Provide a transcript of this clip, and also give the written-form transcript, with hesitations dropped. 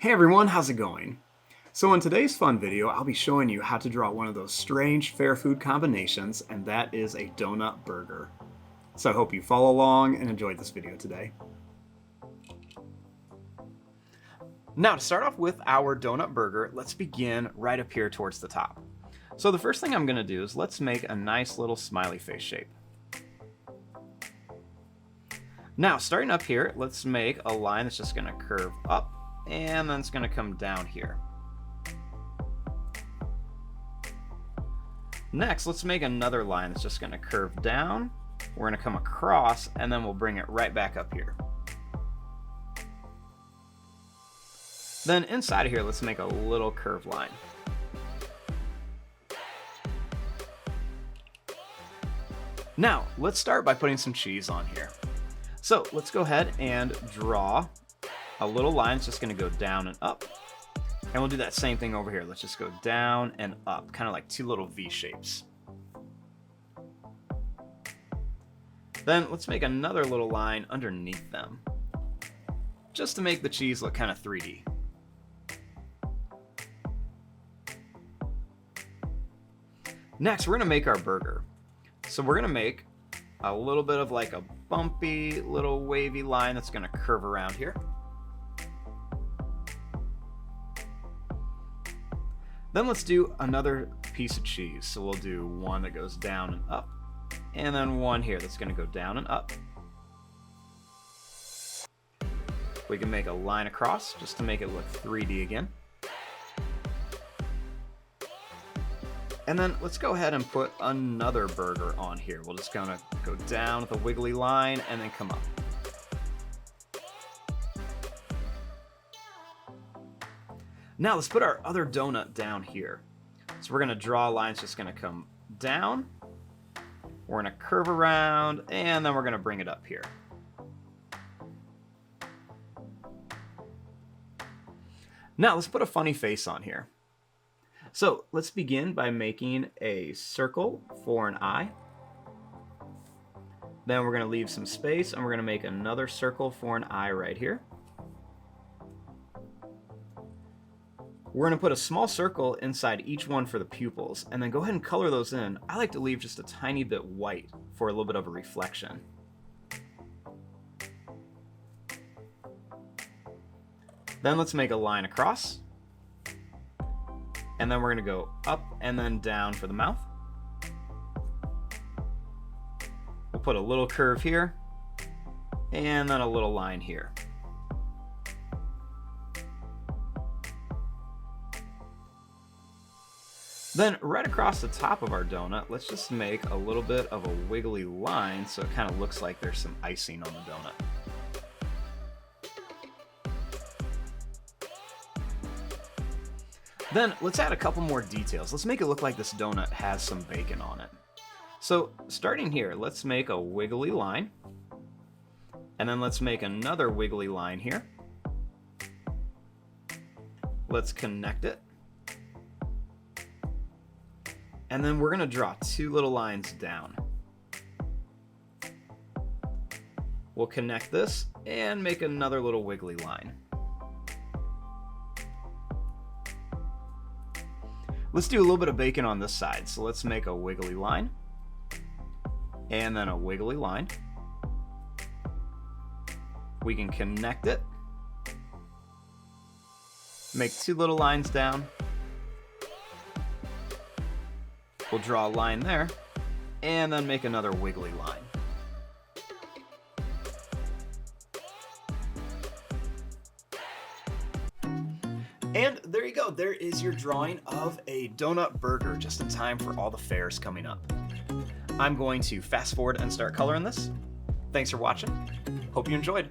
Hey everyone, how's it going? So in today's fun video, I'll be showing you how to draw one of those strange fair food combinations, and that is a donut burger. So I hope you follow along and enjoy this video today. Now to start off with our donut burger, let's begin right up here towards the top. So the first thing I'm going to do is let's make a nice little smiley face shape. Now starting up here, let's make a line that's just going to curve up and then it's going to come down here. Next, let's make another line that's just going to curve down. We're going to come across and then we'll bring it right back up here. Then inside of here, let's make a little curved line. Now, let's start by putting some cheese on here. So let's go ahead and draw a little line. It's just going to go down and up. And we'll do that same thing over here. Let's just go down and up, kind of like two little V shapes. Then let's make another little line underneath them, just to make the cheese look kind of 3D. Next, we're going to make our burger. So we're going to make a little bit of like a bumpy little wavy line that's going to curve around here. Then let's do another piece of cheese. So we'll do one that goes down and up, and then one here that's going to go down and up. We can make a line across just to make it look 3D again. And then let's go ahead and put another burger on here. We'll just kind of go down with a wiggly line and then come up. Now let's put our other donut down here. So we're going to draw a line that's just going to come down. We're going to curve around and then we're going to bring it up here. Now let's put a funny face on here. So let's begin by making a circle for an eye. Then we're going to leave some space and we're going to make another circle for an eye right here. We're going to put a small circle inside each one for the pupils and then go ahead and color those in. I like to leave just a tiny bit white for a little bit of a reflection. Then let's make a line across. And then we're going to go up and then down for the mouth. We'll put a little curve here and then a little line here. Then right across the top of our donut, let's just make a little bit of a wiggly line so it kind of looks like there's some icing on the donut. Then let's add a couple more details. Let's make it look like this donut has some bacon on it. So starting here, let's make a wiggly line. And then let's make another wiggly line here. Let's connect it. And then we're going to draw two little lines down. We'll connect this and make another little wiggly line. Let's do a little bit of bacon on this side. So let's make a wiggly line and then a wiggly line. We can connect it. Make two little lines down. We'll draw a line there and then make another wiggly line. And there you go, there is your drawing of a donut burger just in time for all the fairs coming up. I'm going to fast forward and start coloring this. Thanks for watching. Hope you enjoyed.